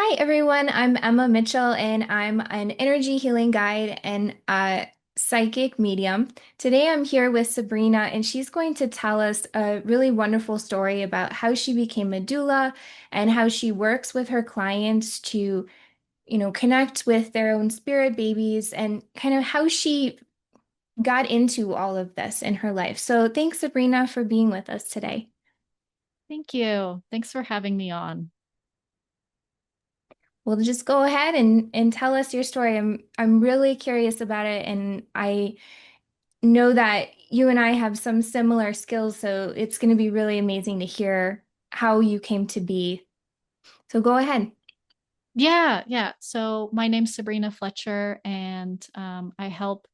Hi, everyone. I'm Emma Mitchell, and I'm an energy healing guide and a psychic medium. Today, I'm here with Sabrina, and she's going to tell us a really wonderful story about how she became a doula and how she works with her clients to, connect with their own spirit babies and kind of how she got into all of this in her life. So, thanks, Sabrina, for being with us today. Thank you. Thanks for having me on. Well, just go ahead and tell us your story. I'm really curious about it, and I know that you and I have some similar skills, so it's going to be really amazing to hear how you came to be. So go ahead. Yeah. So my name's Sabrina Fletcher, and I help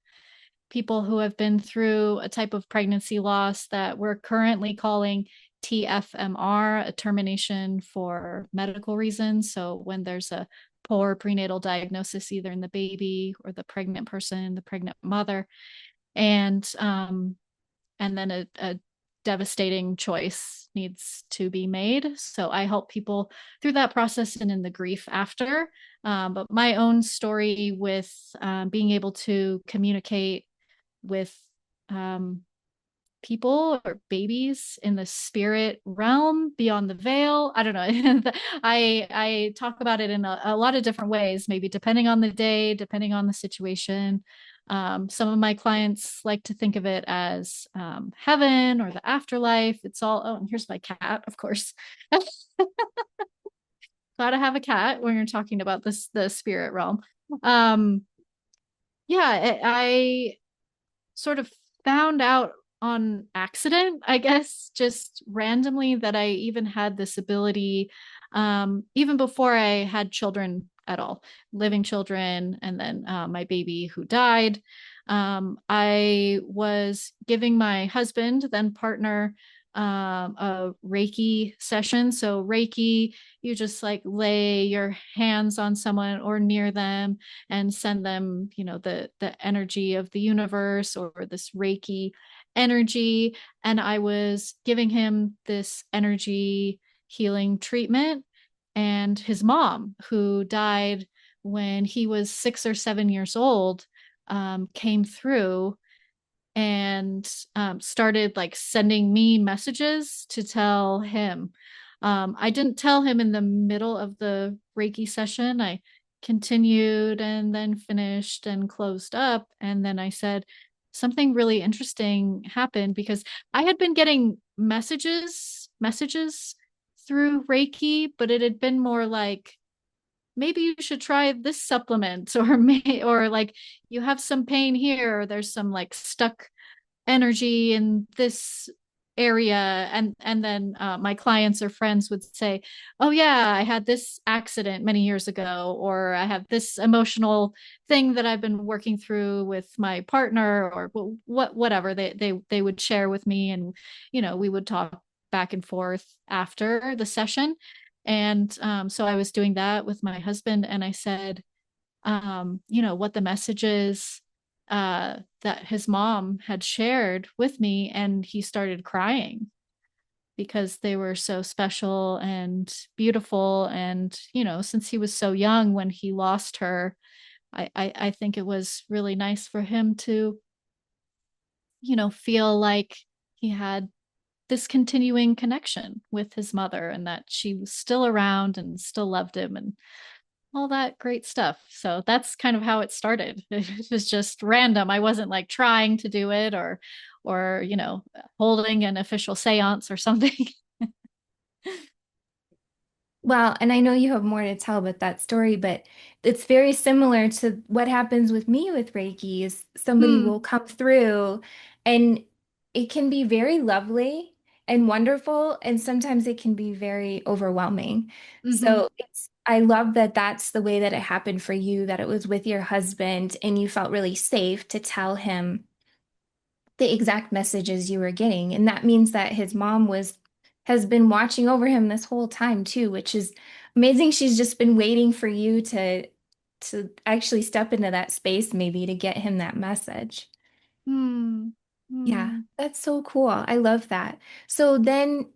people who have been through a type of pregnancy loss that we're currently calling TFMR, a termination for medical reasons. So when there's a poor prenatal diagnosis, either in the baby or the pregnant person, the pregnant mother, and then a devastating choice needs to be made. So I help people through that process and in the grief after. But my own story with being able to communicate with um, people or babies in the spirit realm beyond the veil. I don't know. I talk about it in a lot of different ways, maybe depending on the day, depending on the situation. Some of my clients like to think of it as heaven or the afterlife. It's all, oh, and here's my cat, of course. Gotta have a cat when you're talking about this, the spirit realm. Um, yeah, I sort of found out on accident, I guess, just randomly that I even had this ability, even before I had children at all, living children, and then my baby who died. I was giving my husband, then partner, a Reiki session. So, Reiki, you just like lay your hands on someone or near them and send them, the energy of the universe or this Reiki energy. And I was giving him this energy healing treatment. And his mom, who died when he was 6 or 7 years old, came through and started like sending me messages to tell him. I didn't tell him in the middle of the Reiki session. I continued and then finished and closed up. And then I said, something really interesting happened because I had been getting messages through Reiki, but it had been more like, maybe you should try this supplement or like you have some pain here or there's some like stuck energy in this area. And then my clients or friends would say, oh yeah, I had this accident many years ago, or I have this emotional thing that I've been working through with my partner, or whatever they would share with me. And we would talk back and forth after the session. And so I was doing that with my husband, and I said, what the messages that his mom had shared with me, and he started crying because they were so special and beautiful. And since he was so young when he lost her, I think it was really nice for him to feel like he had this continuing connection with his mother and that she was still around and still loved him and all that great stuff. So that's kind of how it started. It was just random. I wasn't like trying to do it or holding an official seance or something. Well, and I know you have more to tell about that story, but it's very similar to what happens with me with Reiki is somebody Hmm. will come through and it can be very lovely and wonderful, and sometimes it can be very overwhelming. Mm-hmm. So I love that that's the way that it happened for you, that it was with your husband and you felt really safe to tell him the exact messages you were getting. And that means that his mom has been watching over him this whole time too, which is amazing. She's just been waiting for you to actually step into that space maybe to get him that message. Hmm. Yeah, Hmm. that's so cool. I love that. So then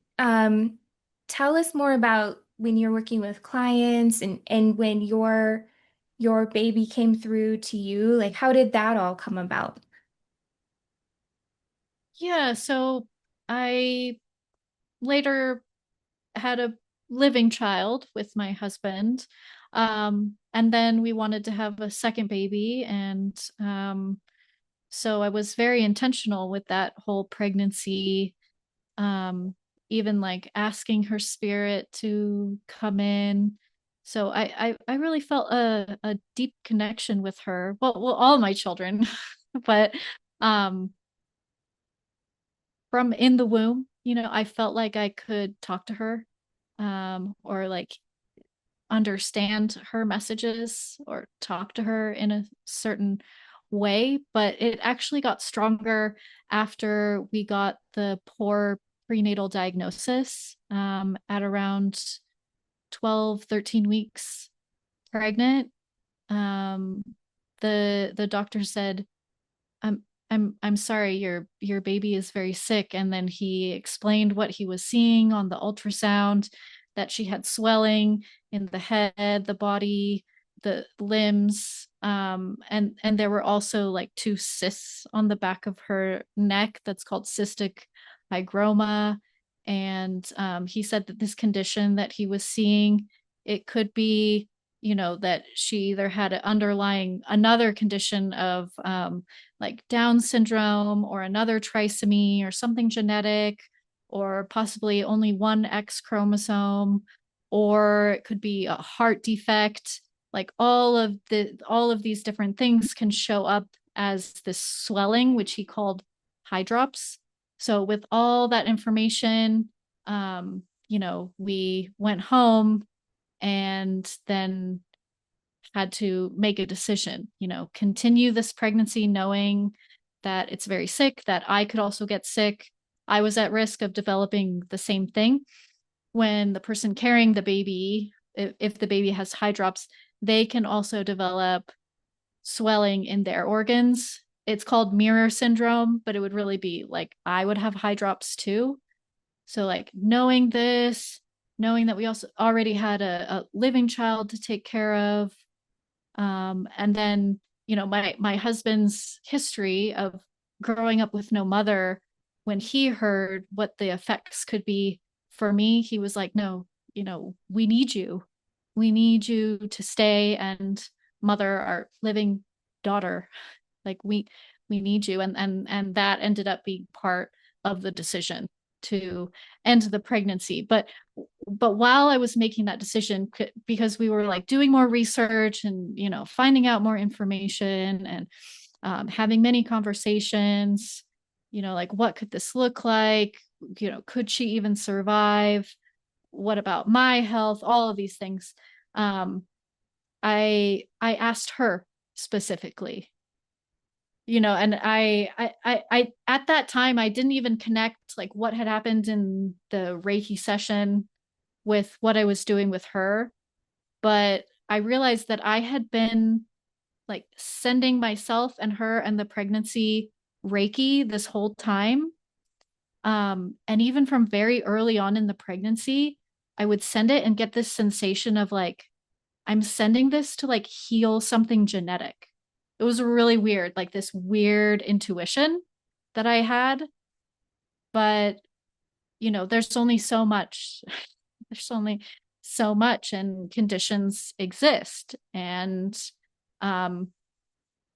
tell us more about when you're working with clients and when your baby came through to you? Like, how did that all come about? Yeah, so I later had a living child with my husband. And then we wanted to have a second baby. And so I was very intentional with that whole pregnancy, um, even like asking her spirit to come in. So I really felt a deep connection with her. Well, all my children, but um, from in the womb, I felt like I could talk to her, or like understand her messages or talk to her in a certain way. But it actually got stronger after we got the poor prenatal diagnosis, at around 12, 13 weeks pregnant. Um, the doctor said, I'm sorry, your baby is very sick. And then he explained what he was seeing on the ultrasound, that she had swelling in the head, the body, the limbs, and there were also like two cysts on the back of her neck that's called cystic hygroma. And he said that this condition that he was seeing, it could be, that she either had an underlying another condition of like Down syndrome or another trisomy or something genetic, or possibly only one X chromosome, or it could be a heart defect. Like all of these different things can show up as this swelling, which he called hydrops. So with all that information, we went home and then had to make a decision, continue this pregnancy knowing that it's very sick, that I could also get sick. I was at risk of developing the same thing. When the person carrying the baby, if the baby has hydrops, they can also develop swelling in their organs. It's called mirror syndrome, but it would really be like I would have hydrops too. So, like, knowing this, knowing that we also already had a living child to take care of, and then, my husband's history of growing up with no mother, when he heard what the effects could be for me, he was like, no, we need you. We need you to stay and mother our living daughter. Like we need you. And that ended up being part of the decision to end the pregnancy. But while I was making that decision, because we were like doing more research and finding out more information, and having many conversations, like what could this look like, could she even survive, what about my health, all of these things. Um, i i asked her specifically, and I at that time I didn't even connect like what had happened in the Reiki session with what I was doing with her. But I realized that I had been like sending myself and her and the pregnancy Reiki this whole time. And even from very early on in the pregnancy, I would send it and get this sensation of like, I'm sending this to like heal something genetic. It was really weird, like this weird intuition that I had. But, there's only so much. There's only so much, and conditions exist. And um,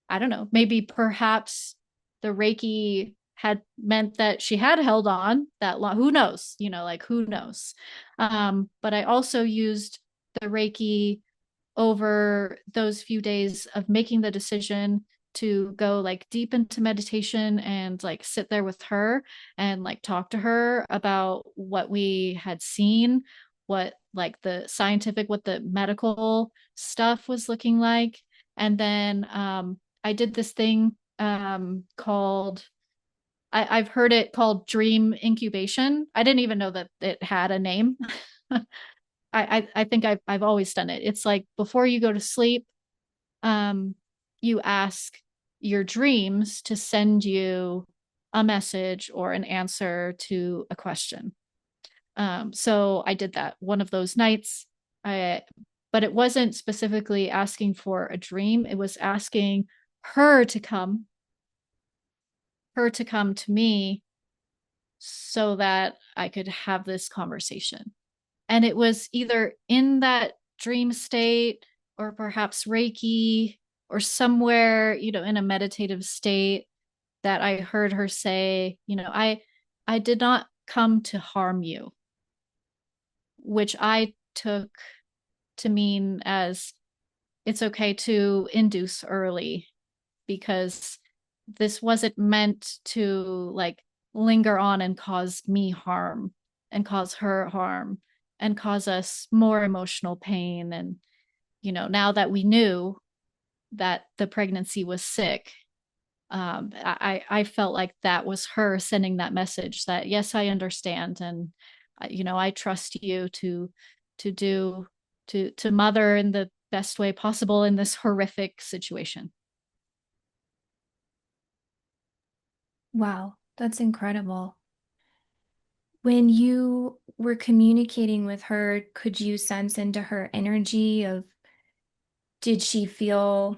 I don't know, maybe perhaps the Reiki had meant that she had held on that long. Who knows? Like who knows? But I also used the Reiki over those few days of making the decision to go like deep into meditation and like sit there with her and like talk to her about what we had seen, what like the scientific, what the medical stuff was looking like. And then I did this thing called, I've heard it called dream incubation. I didn't even know that it had a name. I think I've always done it. It's like before you go to sleep, um, you ask your dreams to send you a message or an answer to a question. So I did that one of those nights. I, but it wasn't specifically asking for a dream. It was asking her to come, her to come to me so that I could have this conversation. And it was either in that dream state or perhaps Reiki or somewhere, in a meditative state that I heard her say, I did not come to harm you, which I took to mean as it's okay to induce early because this wasn't meant to like linger on and cause me harm and cause her harm and cause us more emotional pain. And, now that we knew that the pregnancy was sick, I felt like that was her sending that message that, yes, I understand. And, I trust you to do, to mother in the best way possible in this horrific situation. Wow, that's incredible. When you were communicating with her, could you sense into her energy of did she feel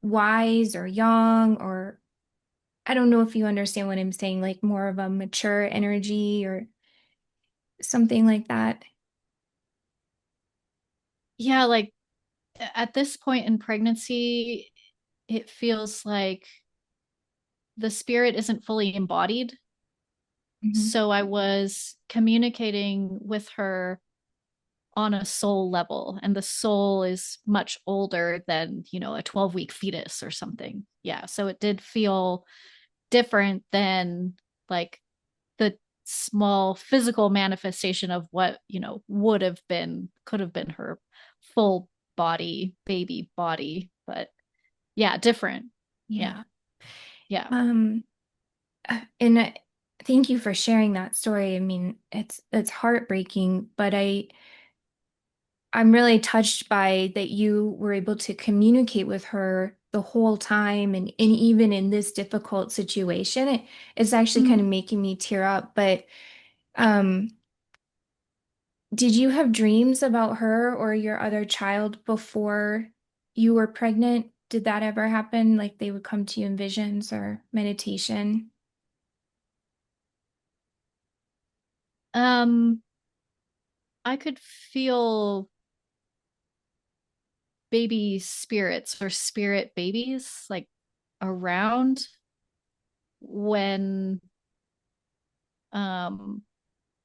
wise or young or I don't know if you understand what I'm saying, like more of a mature energy or something like that? Yeah, like at this point in pregnancy, it feels like the spirit isn't fully embodied. Mhm. So I was communicating with her on a soul level, and the soul is much older than, a 12-week fetus or something. Yeah. So it did feel different than like the small physical manifestation of what, would have been, could have been her full body, baby body. But yeah, different. Yeah. Yeah. Yeah. Um, and thank you for sharing that story. I mean, it's heartbreaking, but I'm really touched by that you were able to communicate with her the whole time and even in this difficult situation. It's actually kind of Mm. making me tear up. But um, did you have dreams about her or your other child before you were pregnant? Did that ever happen? Like they would come to you in visions or meditation? Um, I could feel baby spirits or spirit babies like around when um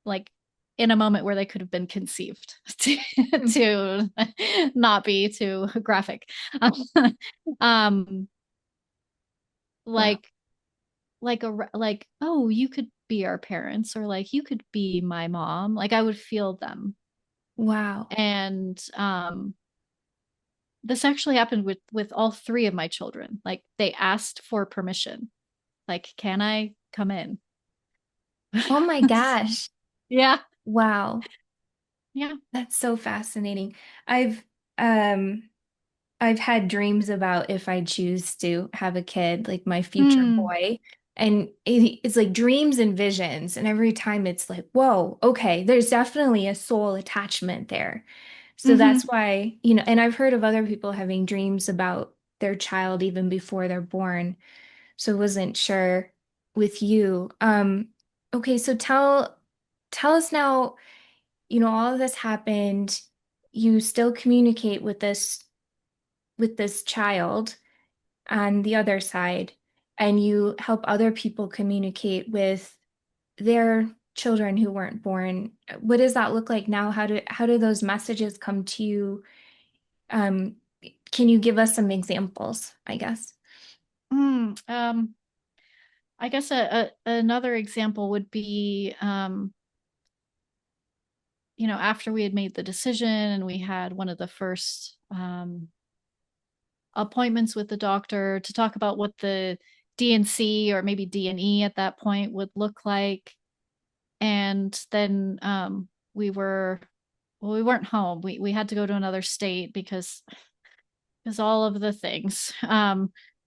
like in a moment where they could have been conceived to not be too graphic. um Wow. like like oh, you could be our parents, or like you could be my mom. Like I would feel them. Wow. And this actually happened with all three of my children. Like they asked for permission, like, can I come in? Oh my gosh. Yeah. Wow. Yeah. That's so fascinating. I've um I've had dreams about if I choose to have a kid, like my future Mm. boy. And it's like dreams and visions. And every time it's like, whoa, okay, there's definitely a soul attachment there. So that's Mm-hmm. why, and I've heard of other people having dreams about their child even before they're born. So I wasn't sure with you. Okay, so tell us now, all of this happened. You still communicate with this child on the other side, and you help other people communicate with their children who weren't born. What does that look like now? How do those messages come to you? Um, can you give us some examples, I guess? Mm. I guess another example would be, after we had made the decision and we had one of the first appointments with the doctor to talk about what the DNC or maybe D&E at that point would look like. And then we were, well, we weren't home. We had to go to another state because all of the things.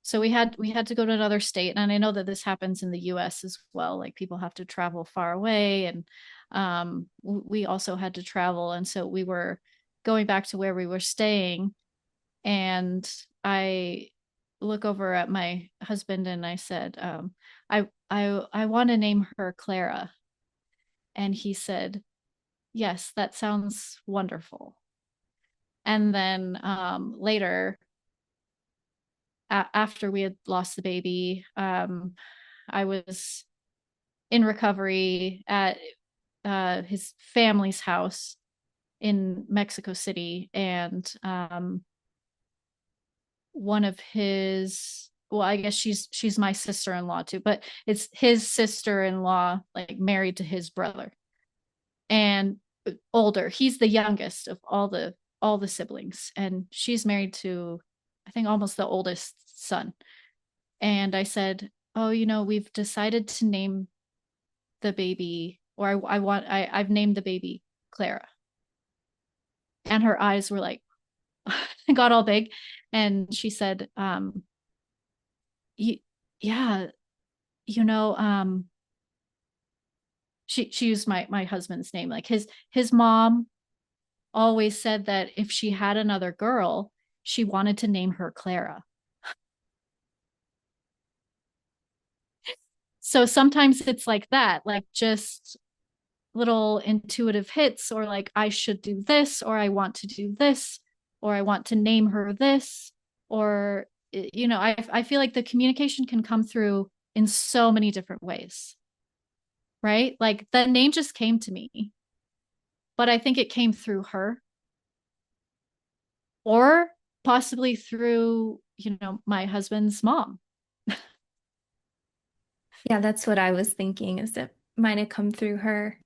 So we had to go to another state, and I know that this happens in the U.S. as well. Like people have to travel far away, and We also had to travel, and so we were going back to where we were staying, and I look over at my husband and I said, I want to name her Clara. And he said, yes, that sounds wonderful. And then later, after we had lost the baby, I was in recovery at his family's house in Mexico City, and one of his, well, I guess she's my sister-in-law too, but it's his sister-in-law, like married to his brother, and older. He's the youngest of all the siblings, and she's married to, I think, almost the oldest son. And I said, oh, we've decided to name the baby, or I've named the baby Clara. And her eyes were like got all big, and she said, yeah, you know, she used my husband's name. Like his mom always said that if she had another girl, she wanted to name her Clara. So sometimes it's like that, like just little intuitive hits, or like I should do this, or I want to do this, or I want to name her this, or I feel like the communication can come through in so many different ways, right? Like the name just came to me, but I think it came through her, or possibly through, my husband's mom. Yeah, that's what I was thinking, is that might have come through her.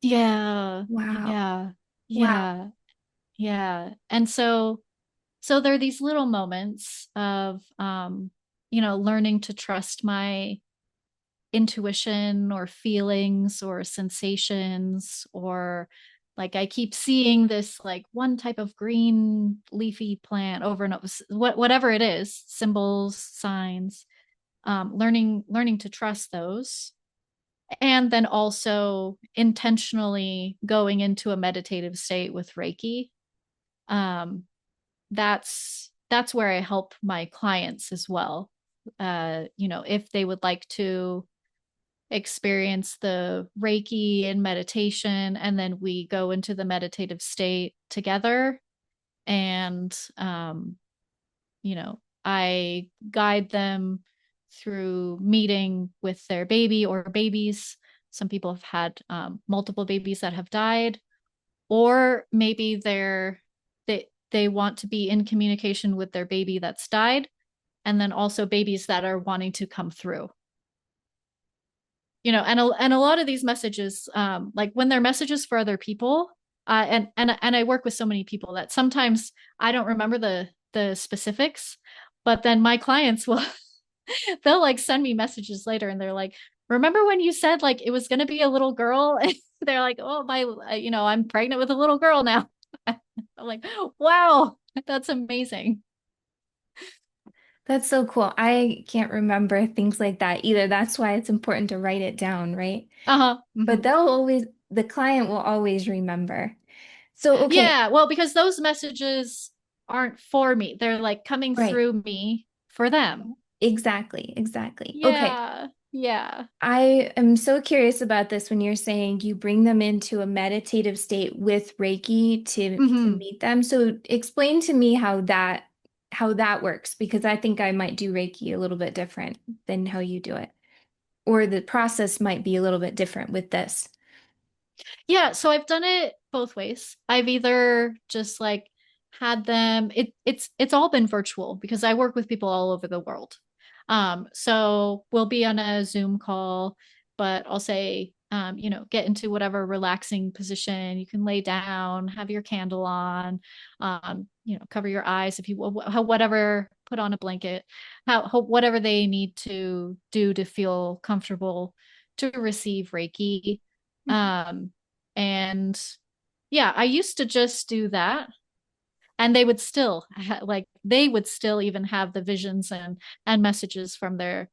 Yeah. Wow. Yeah. Wow. Yeah. Yeah. And so there are these little moments of learning to trust my intuition or feelings or sensations, or like I keep seeing this like one type of green leafy plant over and over, whatever it is, symbols, signs, learning to trust those, and then also intentionally going into a meditative state with Reiki. um, that's where I help my clients as well. If they would like to experience the Reiki and meditation, and then we go into the meditative state together. And, I guide them through meeting with their baby or babies. Some people have had multiple babies that have died, or maybe they want to be in communication with their baby that's died, and then also babies that are wanting to come through. And a lot of these messages, like when they're messages for other people, and I work with so many people that sometimes I don't remember the specifics, but then my clients will they'll like send me messages later, and they're like, remember when you said like it was going to be a little girl? And they're like, oh my, I'm pregnant with a little girl now. I'm like, wow, that's amazing. That's so cool. I can't remember things like that either. That's why it's important to write it down, right? Uh-huh. But Mm-hmm. the client will always remember. So, okay, Yeah, well, because those messages aren't for me. They're like coming right. through me for them. Exactly, exactly. Okay. Yeah. Yeah. I am so curious about this when you're saying you bring them into a meditative state with Reiki to Hmm. meet them. So explain to me how that works, because I think I might do Reiki a little bit different than how you do it. Or the process might be a little bit different with this. Yeah, so I've done it both ways. I've either just like had them, it's all been virtual because I work with people all over the world. So we'll be on a Zoom call, but I'll say, get into whatever relaxing position. You can lay down, have your candle on, cover your eyes if you whatever, put on a blanket, whatever they need to do to feel comfortable to receive Reiki. Um, and yeah, I used to just do that. And they would still even have the visions and messages from their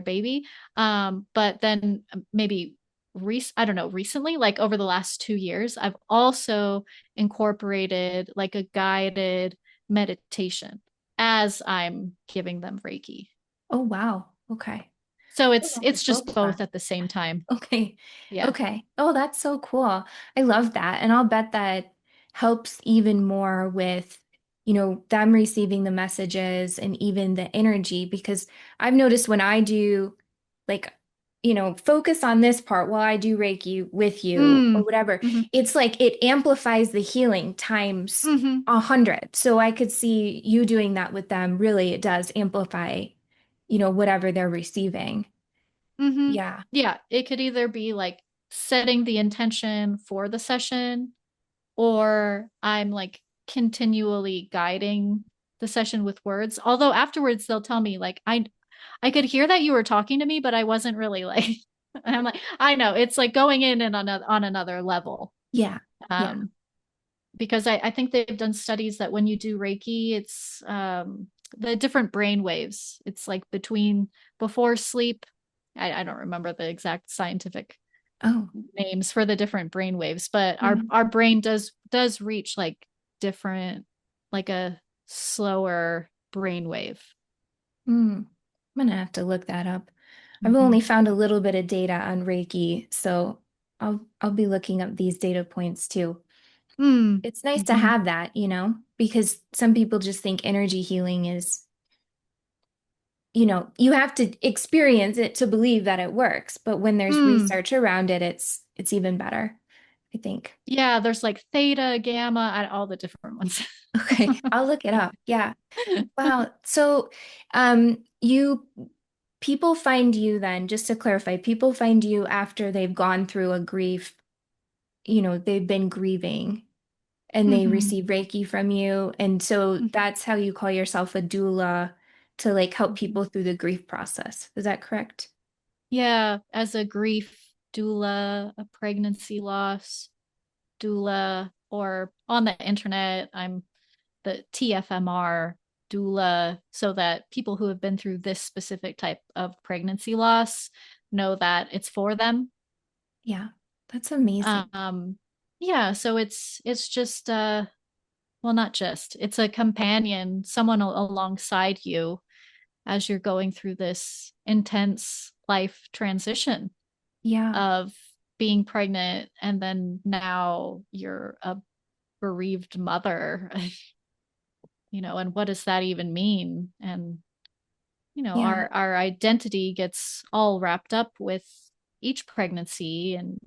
baby. But then maybe I don't know, recently, like over the last 2 years, I've also incorporated like a guided meditation as I'm giving them Reiki. Oh, wow. Okay. So I'll it's have to it's just focus both on. at the same time. Okay. Yeah. Okay. Oh, that's so cool. I love that. And I'll bet that helps even more with, them receiving the messages and even the energy because I've noticed when I do like, focus on this part while I do Reiki with you or Mm. whatever, Hmm. it's like it amplifies the healing times Hmm. 100. So I could see you doing that with them. Really, it does amplify, whatever they're receiving. Hmm. Yeah. Yeah, it could either be like setting the intention for the session, or I'm like continually guiding the session with words. Although afterwards they'll tell me like I could hear that you were talking to me, but I wasn't really like I'm like, I know it's like going in and on another level. Yeah. Yeah. Um, because I think they've done studies that when you do Reiki, it's the different brain waves. It's like between before sleep. I don't remember the exact scientific Oh, names for the different brain waves, but yeah. our brain does reach like different, like a slower brain wave. Hmm. I'm gonna have to look that up. I've only Hmm. found a little bit of data on Reiki, so I'll be looking up these data points too. Mm. It's nice to Hmm. have that, because some people just think energy healing is, you have to experience it to believe that it works. But when there's Mm. research around it, it's even better, I think. Yeah, there's like theta, gamma, and all the different ones. Okay, I'll look it up. Yeah. Wow. So, you people find you then, just to clarify, people find you after they've gone through a grief, they've been grieving and they Hmm. receive Reiki from you. And so that's how you call yourself a doula to like help people through the grief process. Is that correct? Yeah, as a grief doula, a pregnancy loss doula, or on the internet, I'm the TFMR doula, so that people who have been through this specific type of pregnancy loss know that it's for them. Yeah. That's amazing. Um, yeah, so it's just well, not just, it's a companion, someone alongside you as you're going through this intense life transition Yeah. of being pregnant, and then now you're a bereaved mother. And what does that even mean? And Yeah. our identity gets all wrapped up with each pregnancy and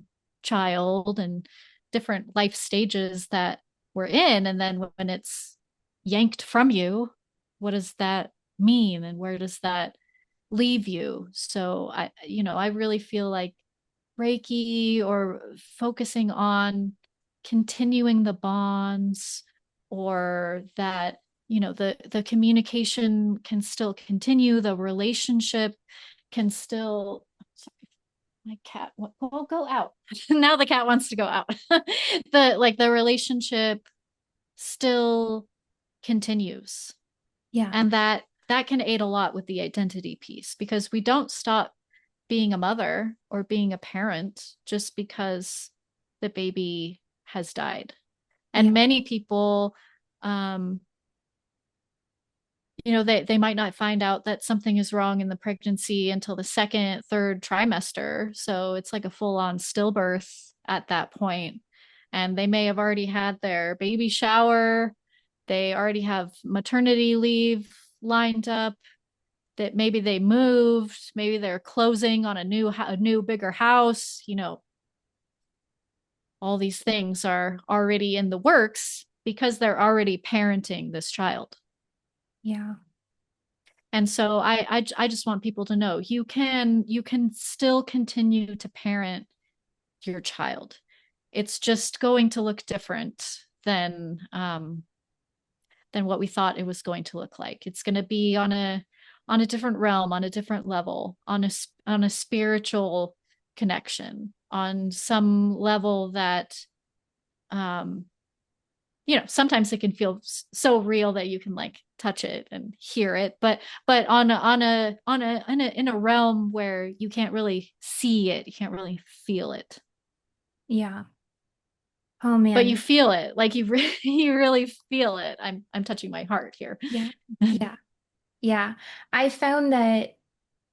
child and different life stages that we're in. And then when it's yanked from you, what does that mean? And where does that leave you? So I really feel like Reiki or focusing on continuing the bonds, or that the communication can still continue, the relationship can still, sorry, my cat will go out. Now the cat wants to go out. The relationship still continues, Yeah. and that can aid a lot with the identity piece, because we don't stop being a mother or being a parent just because the baby has died. And Yeah. many people, um, they might not find out that something is wrong in the pregnancy until the second, third trimester. So it's like a full on stillbirth at that point. And they may have already had their baby shower. They already have maternity leave lined up, that maybe they moved, maybe they're closing on a new bigger house. All these things are already in the works because they're already parenting this child. Yeah. And so I just want people to know you can still continue to parent your child. It's just going to look different than what we thought it was going to look like. It's going to be on a different realm, on a different level, on a spiritual connection, on some level that um sometimes it can feel so real that you can like touch it and hear it, but in a realm where you can't really see it, you can't really feel it, Yeah. Oh but you man. feel it, like you really feel it. I'm touching my heart here. Yeah. Yeah. Yeah. I found that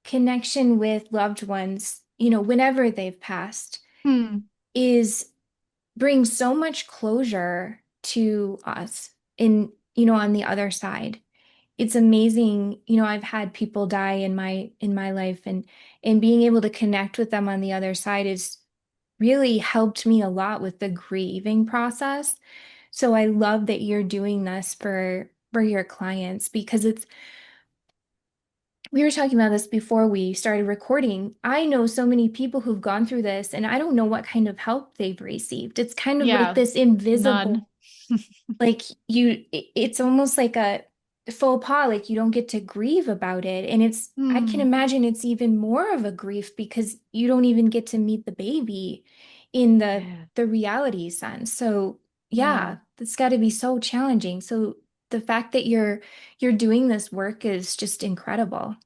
connection with loved ones, whenever they've passed, Hmm. is brings so much closure to us on the other side. It's amazing. I've had people die in my life, and being able to connect with them on the other side is really helped me a lot with the grieving process. So I love that you're doing this for your clients because we were talking about this before we started recording. I know so many people who've gone through this, and I don't know what kind of help they've received. It's kind of like Yeah. this invisible, None. like it's almost like a faux pas, like you don't get to grieve about it. And I can Hmm. imagine it's even more of a grief because you don't even get to meet the baby in the Yeah. the reality sense. So Yeah. yeah, that's got to be so challenging. So the fact that you're doing this work is just incredible.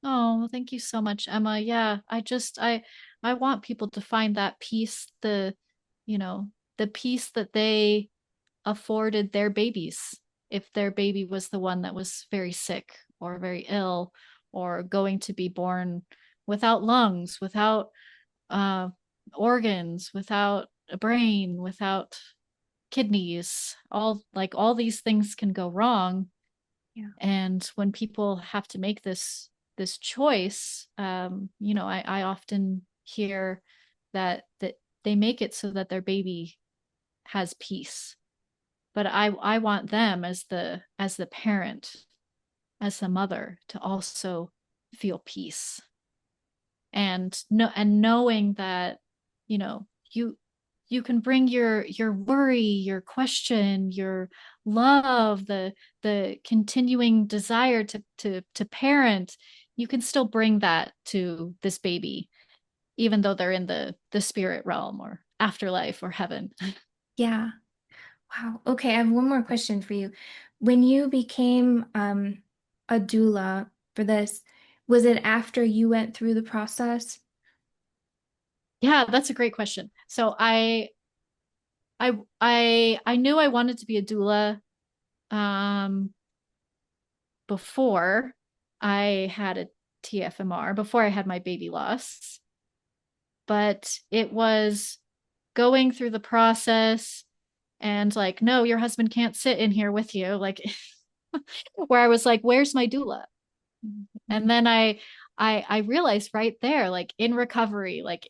Oh, well, thank you so much, Emma. Yeah, I want people to find that peace, you know, the peace that they afforded their babies, if their baby was the one that was very sick or very ill or going to be born without lungs, without uh organs, without a brain, without kidneys. All these things can go wrong, Yeah. and when people have to make this choice, I often hear that they make it so that their baby has peace, but I want them as the parent, as the mother, to also feel peace, and knowing that you know you you can bring your worry, your question, your love, the continuing desire to parent. You can still bring that to this baby, even though they're in the spirit realm or afterlife or heaven. Yeah. Wow. Okay, I have one more question for you. When you became a doula for this, was it after you went through the process? Yeah, that's a great question. So I knew I wanted to be a doula um before I had a TFMR, before I had my baby loss. But it was going through the process and like, no, your husband can't sit in here with you. Like, where I was like, where's my doula? And then I realized right there, like in recovery, like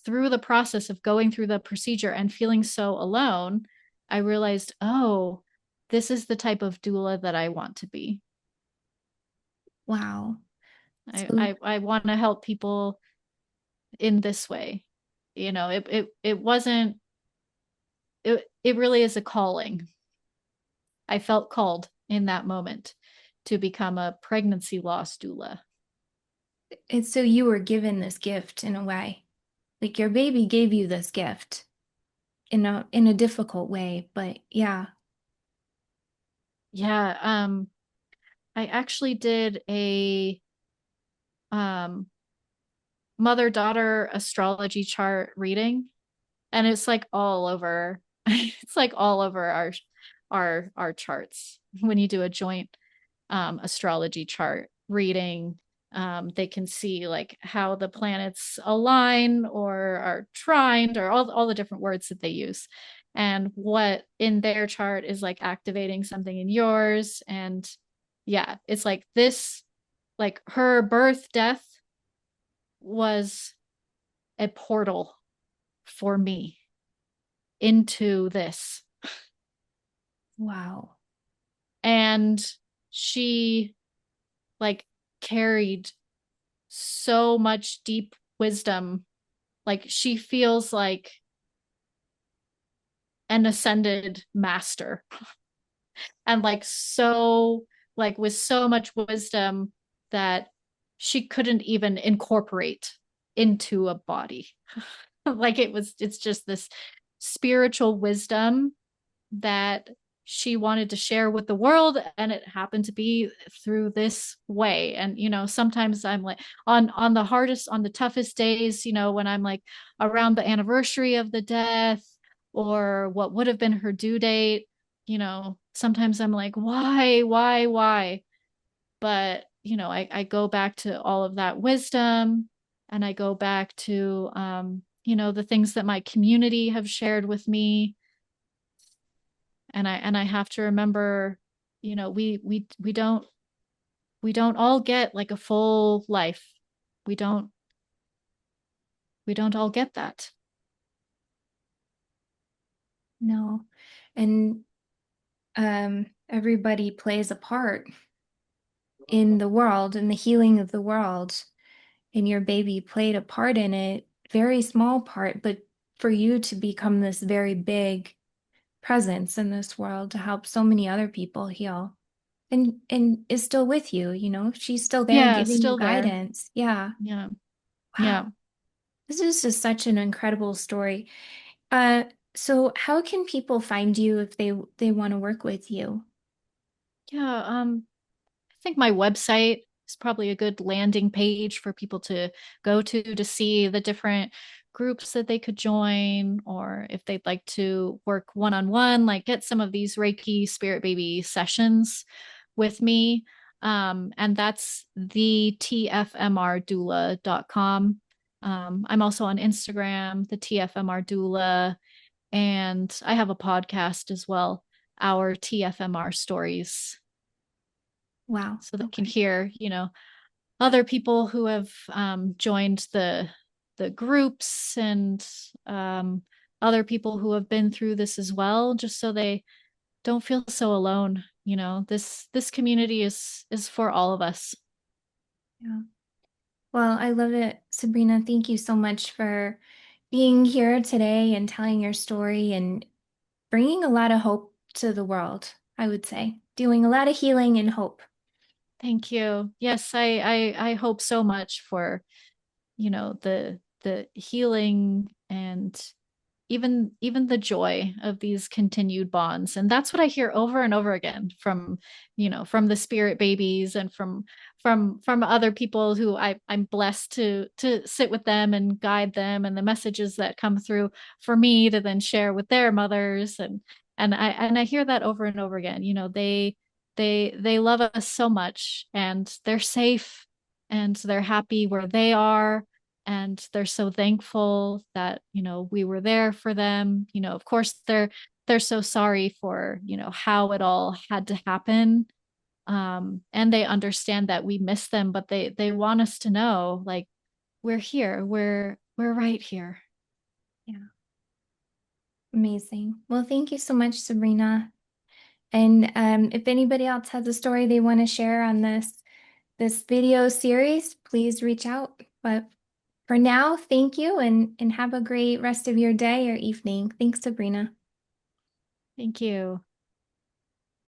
through the process of going through the procedure and feeling so alone, I realized, oh, this is the type of doula that I want to be. Wow. I So I, I want to help people in this way. It wasn't it really is a calling. I felt called in that moment to become a pregnancy loss doula. it's so you were given this gift in a way. Like your baby gave you this gift in a difficult way, but yeah. Yeah, I actually did a um mother-daughter astrology chart reading, and it's like all over it's like all over our charts when you do a joint astrology chart reading. They can see like how the planets align or are trined, or all the different words that they use, and what in their chart is like activating something in yours. And yeah, it's like this, like her birth death was a portal for me into this. Wow. And she like carried so much deep wisdom. Like she feels like an ascended master, and like so, like with so much wisdom that she couldn't even incorporate into a body. Like it's just this spiritual wisdom that she wanted to share with the world, and it happened to be through this way. And sometimes I'm like, on the hardest, on the toughest days, when I'm like around the anniversary of the death, or what would have been her due date, sometimes I'm like, why? But I go back to all of that wisdom, and I go back to the things that my community have shared with me. And I have to remember, we don't all get like a full life. We don't we don't all get that. No. And everybody plays a part in the world, in the healing of the world. And your baby played a part in it, very small part, but for you to become this very big presence in this world to help so many other people heal. And is still with you, she's still there Yeah, giving you still there. guidance. Yeah. Yeah. Wow. Yeah. This is just such an incredible story. Uh, so how can people find you if they want to work with you? Yeah. I think my website is probably a good landing page for people to go to see the different groups that they could join, or if they'd like to work one on one, like get some of these Reiki Spirit Baby sessions with me. And that's the tfmrdoula.com. I'm also on Instagram, the TFMR Doula, and I have a podcast as well, our TFMR Stories, Wow. so they can Okay. hear, other people who have joined the groups, and other people who have been through this as well, just so they don't feel so alone. This community is for all of us. Yeah. Well, I love it, Sabrina. Thank you so much for being here today and telling your story and bringing a lot of hope to the world, I would say. Doing a lot of healing and hope. Thank you. Yes, I hope so much for the healing, and even the joy of these continued bonds. And that's what I hear over and over again from the spirit babies, and from other people who I'm blessed to sit with them and guide them, and the messages that come through for me to then share with their mothers. And I hear that over and over again. They love us so much, and they're safe, and they're happy where they are, and they're so thankful that we were there for them. Of course, they're so sorry for how it all had to happen. And they understand that we miss them, but they want us to know, like, we're here, we're right here. Yeah. Amazing. Well, thank you so much, Sabrina. And if anybody else has a story they want to share on this video series, please reach out. But for now, thank you and have a great rest of your day or evening. Thanks, Sabrina. Thank you.